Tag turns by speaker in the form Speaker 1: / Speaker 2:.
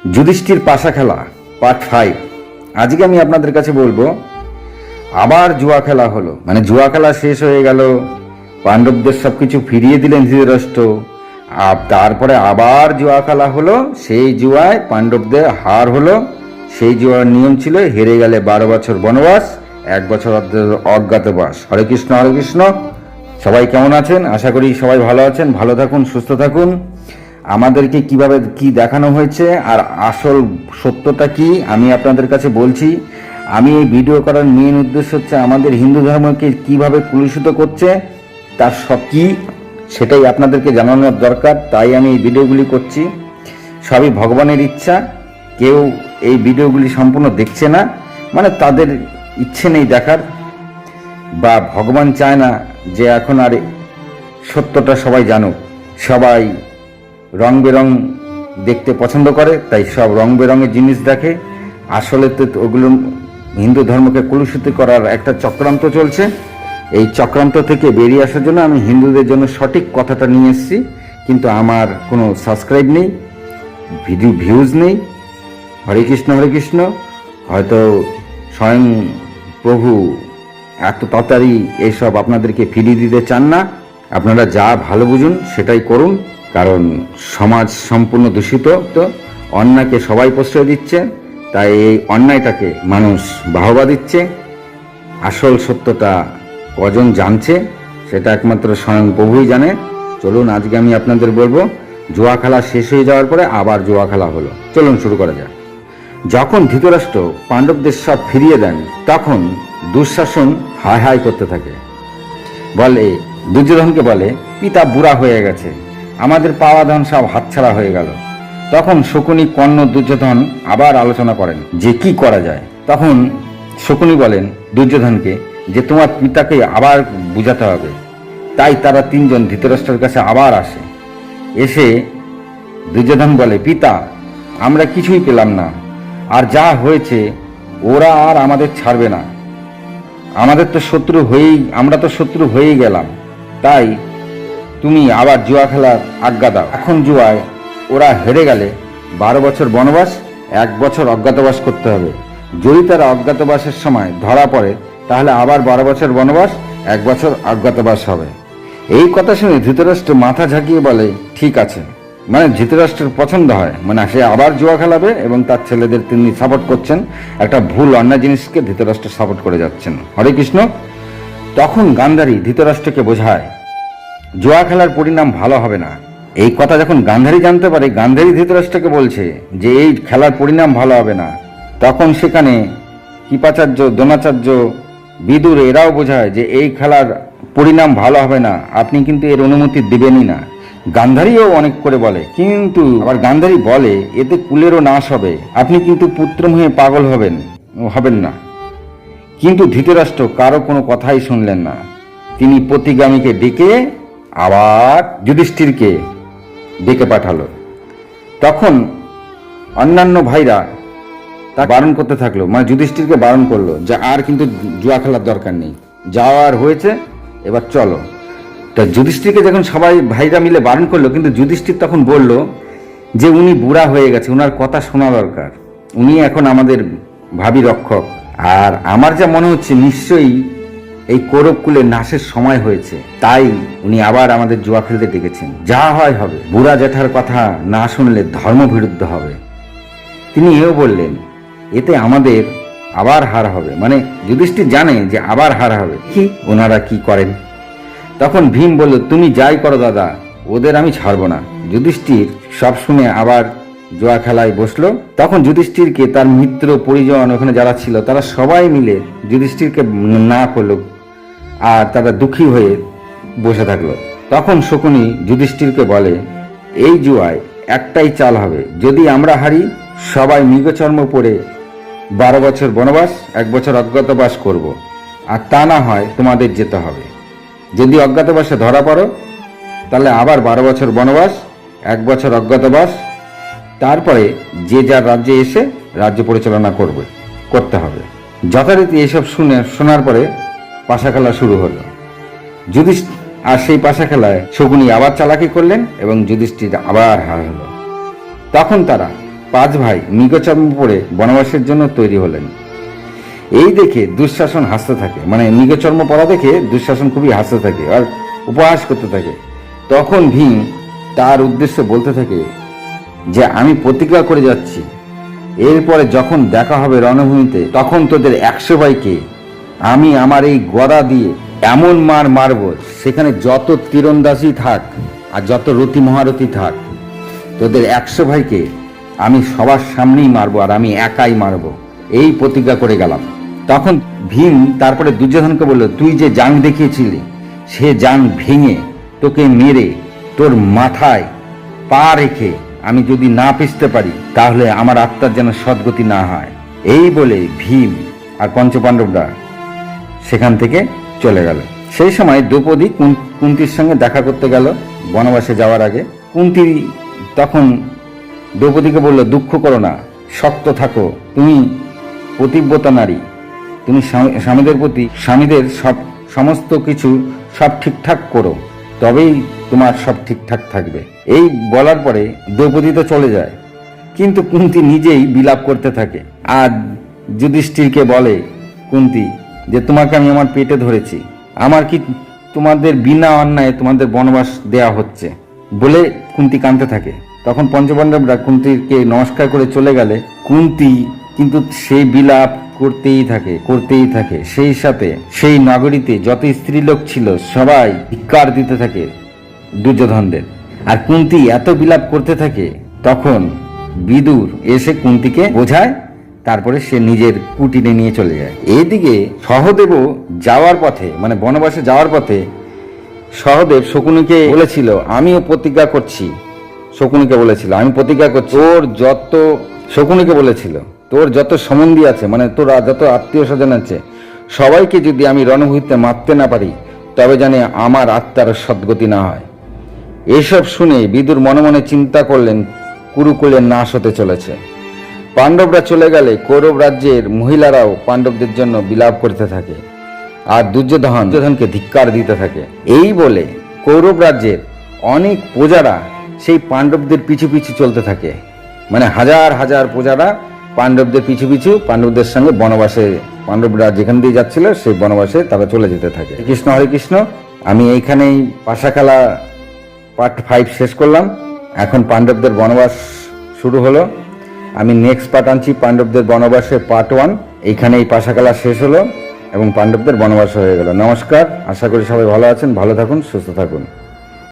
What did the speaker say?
Speaker 1: যুধিষ্ঠির পাশা খেলা পার্ট 5। আজকে আমি আপনাদের কাছে বলবো, আবার জুয়া খেলা হলো। মানে জুয়া খেলা শেষ হয়ে গেল, পাণ্ডবদের সবকিছু ফিরিয়ে দিলেন ধৃতরাষ্ট্র, আর তারপরে আবার জুয়া খেলা হলো। সেই জুয়ায় পাণ্ডবদের হার হলো। সেই জুয়ার নিয়ম ছিল, হেরে গেলে 12 বছর বনবাস, 1 বছর অজ্ঞাতবাস। হরে কৃষ্ণ হরে কৃষ্ণ। সবাই কেমন আছেন? আশা করি সবাই ভালো আছেন। ভালো থাকুন, সুস্থ থাকুন। আমাদেরকে কিভাবে কি দেখানো হয়েছে আর আসল সত্যটা কি আমি আপনাদের কাছে বলছি। আমি এই ভিডিও করার মেন উদ্দেশ্য হচ্ছে আমাদের হিন্দু ধর্মকে কিভাবে কলুষিত করছে তার সব কি সেটাই আপনাদেরকে জানানোর দরকার। তাই আমি এই ভিডিওগুলি করছি। সবই ভগবানের ইচ্ছা। কেউ এই ভিডিওগুলি সম্পূর্ণ দেখছে না, মানে তাদের ইচ্ছে নেই দেখার, বা ভগবান চায় না যে এখন আর সত্যটা সবাই জানুক। সবাই রং বেরং দেখতে পছন্দ করে, তাই সব রং বেরঙের জিনিস দেখে। আসলে তো ওগুলো হিন্দু ধর্মকে কলুষিত করার একটা চক্রান্ত চলছে। এই চক্রান্ত থেকে বেরিয়ে আসার জন্য আমি হিন্দুদের জন্য সঠিক কথাটা নিয়ে এসেছি। কিন্তু আমার কোনো সাবস্ক্রাইব নেই, ভিউজ নেই। হরে কৃষ্ণ হরে কৃষ্ণ। হয়তো স্বয়ং প্রভু এত তাড়াতাড়ি এইসব আপনাদেরকে ফিরিয়ে দিতে চান না। আপনারা যা ভালো বুঝুন সেটাই করুন, কারণ সমাজ সম্পূর্ণ দূষিত। তো অন্যায়কে সবাই প্রশ্রয় দিচ্ছে, তাই এই অন্যায়টাকে মানুষ বাহবা দিচ্ছে। আসল সত্যটা কজন জানছে সেটা একমাত্র স্বয়ং প্রভুই জানে। চলুন আজকে আমি আপনাদের বলবো, জুয়া খেলা শেষ হয়ে যাওয়ার পরে আবার জুয়া খেলা হলো। চলুন শুরু করা যাক। যখন ধৃতরাষ্ট্র পাণ্ডবদের সব ফিরিয়ে দেন, তখন দুঃশাসন হায় হায় করতে থাকে। বলে, দুর্যোধনকে বলে, পিতা বুড়া হয়ে গেছে, আমাদের পাওয়া ধন সব হাতছাড়া হয়ে গেল। তখন শকুনি, কর্ণ, দুর্যোধন আবার আলোচনা করেন যে কি করা যায়। তখন শকুনি বলেন দুর্যোধনকে যে তোমার পিতাকে আবার বুঝাতে হবে। তাই তারা তিনজন ধৃতরাষ্ট্রের কাছে আবার আসে। এসে দুর্যোধন বলে, পিতা, আমরা কিছুই পেলাম না, আর যা হয়েছে ওরা আর আমাদের ছাড়বে না। আমরা তো শত্রু হয়েই গেলাম। তাই তুমি আবার জুয়া খেলার আজ্ঞা দাও। এখন জুয়ায় ওরা হেরে গেলে 12 বছর বনবাস, 1 বছর অজ্ঞাতবাস করতে হবে। যদি তারা অজ্ঞাতবাসের সময় ধরা পড়ে, তাহলে আবার 12 বছর বনবাস, 1 বছর অজ্ঞাতবাস হবে। এই কথা শুনে ধৃতরাষ্ট্র মাথা ঝাঁকিয়ে বলে, ঠিক আছে। মানে ধৃতরাষ্ট্রের পছন্দ হয়, মানে সে আবার জুয়া খেলাবে এবং তার ছেলেদের তিনি সাপোর্ট করছেন। একটা ভুল অন্যায় জিনিসকে ধৃতরাষ্ট্র সাপোর্ট করে যাচ্ছেন। হরে কৃষ্ণ। তখন গান্ধারী ধৃতরাষ্ট্রকে বোঝায় জুয়া খেলার পরিণাম ভালো হবে না। এই কথা যখন গান্ধারী জানতে পারে, গান্ধারী ধৃতরাষ্ট্রকে বলছে যে এই খেলার পরিণাম ভালো হবে না, তখন সেখানে কৃপাচার্য, দ্রোণাচার্য, বিদুর এরাও বোঝায় যে এই খেলার পরিণাম ভালো হবে না, আপনি কিন্তু এর অনুমতি দেবেনই না। গান্ধারীও অনেক করে বলে, কিন্তু আবার গান্ধারী বলে এতে কুলেরও নাশ হবে, আপনি কিন্তু পুত্রমোহে পাগল হবেন না। কিন্তু ধৃতরাষ্ট্র কারো কোনো কথাই শুনলেন না। তিনি প্রতিগামীকে ডেকে আবার যুধিষ্ঠিরকে ডেকে পাঠালো। তখন অন্যান্য ভাইরা তা বারণ করতে থাকলো, মানে যুধিষ্ঠিরকে বারণ করলো যে আর কিন্তু জুয়া খেলার দরকার নেই, যাওয়ার হয়েছে, এবার চলো। তা যুধিষ্ঠিরকে যখন সবাই ভাইরা মিলে বারণ করলো, কিন্তু যুধিষ্ঠির তখন বলল যে উনি বুড়া হয়ে গেছে, উনার কথা শোনা দরকার, উনি এখন আমাদের ভাবি রক্ষক। আর আমার যা মনে হচ্ছে নিশ্চয়ই এই কৌরবকুলের নাশের সময় হয়েছে, তাই উনি আবার আমাদের জুয়া খেলতে ডেকেছেন। যা হয় হবে, বুড়া জেঠার কথা না শুনলে ধর্মবিরুদ্ধ হবে। তিনি এও বললেন এতে আমাদের আবার হার হবে, মানে যুধিষ্ঠির জানে যে আবার হার হবে। কি ওনারা কি করেন? তখন ভীম বলল, তুমি যাই করো দাদা, ওদের আমি ছাড়বো না। যুধিষ্ঠির সব শুনে আবার জুয়া খেলায় বসলো। তখন যুধিষ্ঠিরকে তার মিত্র পরিজন ওখানে যারা ছিল তারা সবাই মিলে যুধিষ্ঠিরকে না করলো, আর তারা দুঃখী হয়ে বসে থাকলো। তখন শকুনি যুধিষ্ঠিরকে বলে, এই জুয়ায় একটাই চাল হবে, যদি আমরা হারি সবাই মৃগচর্ম পরে 12 বছর বনবাস, 1 বছর অজ্ঞাতবাস করব, আর তা না হয় তোমাদের যেতে হবে। যদি অজ্ঞাতবাসে ধরা পড়ো তাহলে আবার 12 বছর বনবাস, 1 বছর অজ্ঞাতবাস, তারপরে যে যার রাজ্যে এসে রাজ্য পরিচালনা করতে হবে। যথারীতি এসব শোনার পরে পাশা খেলা শুরু হলো। আর সেই পাশা খেলায় শকুনি আবার চালাকি করলেন এবং যুধিষ্ঠির আবার হার হলো। তখন তারা 5 ভাই মৃগচর্ম পরে বনবাসের জন্য তৈরি হলেন। এই দেখে দুঃশাসন হাসতে থাকে, মানে মৃগচর্ম পরা দেখে দুঃশাসন খুবই হাসতে থাকে আর উপহাস করতে থাকে। তখন ভীম তার উদ্দেশ্যে বলতে থাকে যে আমি প্রতিজ্ঞা করে যাচ্ছি, এরপরে যখন দেখা হবে রণভূমিতে তখন তোদের 100 ভাইকে আমি আমার এই গদা দিয়ে এমন মারব, সেখানে যত তীরন্দাজী থাক আর যত রতি মহারথী থাক, তোদের 100 ভাইকে আমি সবার সামনেই মারবো, আর আমি একাই মারবো, এই প্রতিজ্ঞা করে গেলাম। তখন ভীম তারপরে দুর্যোধনকে বলল, তুই যে জাং দেখিয়েছিলি সে জাং ভেঙে তোকে মেরে তোর মাথায় পা রেখে আমি যদি না পিষতে পারি তাহলে আমার আত্মার যেন সদ্গতি না হয়। এই বলে ভীম আর পঞ্চপাণ্ডবরা সেখান থেকে চলে গেল। সেই সময় দ্রৌপদী কুন্তির সঙ্গে দেখা করতে গেল বনবাসে যাওয়ার আগে। কুন্তি তখন দ্রৌপদীকে বলল, দুঃখ করো না, শক্ত থাকো, তুমি পতিব্রতা নারী, তুমি স্বামীদের প্রতি স্বামীদের সমস্ত কিছু সব ঠিকঠাক করো, তবেই তোমার সব ঠিকঠাক থাকবে। এই বলার পরে দ্রৌপদী তো চলে যায়, কিন্তু কুন্তি নিজেই বিলাপ করতে থাকে। আর যুধিষ্ঠিরকে বলে কুন্তি যে তোমাকে আমি আমার পেটে ধরেছি, আমার কি তোমাদের বিনা অন্যায় তোমাদের বনবাস দেয়া হচ্ছে বলে কুন্তি কাঁদতে থাকে। তখন পঞ্চপাণ্ডবরা কুন্তিকে নমস্কার করে চলে গেলে কুন্তি কিন্তু সেই বিলাপ করতেই থাকে। সেই সাথে সেই নগরীতে যত স্ত্রীলোক ছিল সবাই ধিক্কার দিতে থাকে দুর্যোধনদের। আর কুন্তি এত বিলাপ করতে থাকে, তখন বিদুর এসে কুন্তিকে বোঝায়, তারপরে সে নিজের কুটিরে নিয়ে চলে যায়। এইদিকে সহদেবও যাওয়ার পথে, মানে বনবাসে যাওয়ার পথে সহদেব শকুনিকে বলেছিল, আমিও প্রতিজ্ঞা করছি, শকুনিকে বলেছিল আমি প্রতিজ্ঞা করছি, শকুনিকে বলেছিল তোর যত সম্বন্ধী আছে, মানে তোর যত আত্মীয় স্বজন আছে, সবাইকে যদি আমি রণভূমিতে মারতে না পারি তবে জানি আমার আত্মার সদ্গতি না হয়। এসব শুনে বিদুর মনে মনে চিন্তা করলেন কুরুকুলের নাশ হতে চলেছে। পাণ্ডবরা চলে গেলে কৌরব রাজ্যের মহিলারাও পাণ্ডবদের জন্য বিলাপ করতে থাকে আর দুর্যোধনকে ধিক্কার দিতে থাকে। এই বলে কৌরব রাজ্যের অনেক প্রজারা সেই পাণ্ডবদের পিছু পিছু চলতে থাকে, মানে হাজার হাজার প্রজারা পাণ্ডবদের পিছু পিছু পাণ্ডবদের সঙ্গে বনবাসে, পাণ্ডবরা যেখান দিয়ে যাচ্ছিল সেই বনবাসে তারা চলে যেতে থাকে। কৃষ্ণ হরে কৃষ্ণ। আমি এইখানেই পাশা খেলা পার্ট 5 শেষ করলাম। এখন পাণ্ডবদের বনবাস শুরু হলো। আমি নেক্সট পার্ট আনছি পাণ্ডবদের বনবাসের পার্ট 1। এইখানেই পাশা খেলা শেষ হলো এবং পাণ্ডবদের বনবাস হয়ে গেল। নমস্কার, আশা করি সবাই ভালো আছেন, ভালো থাকুন, সুস্থ থাকুন।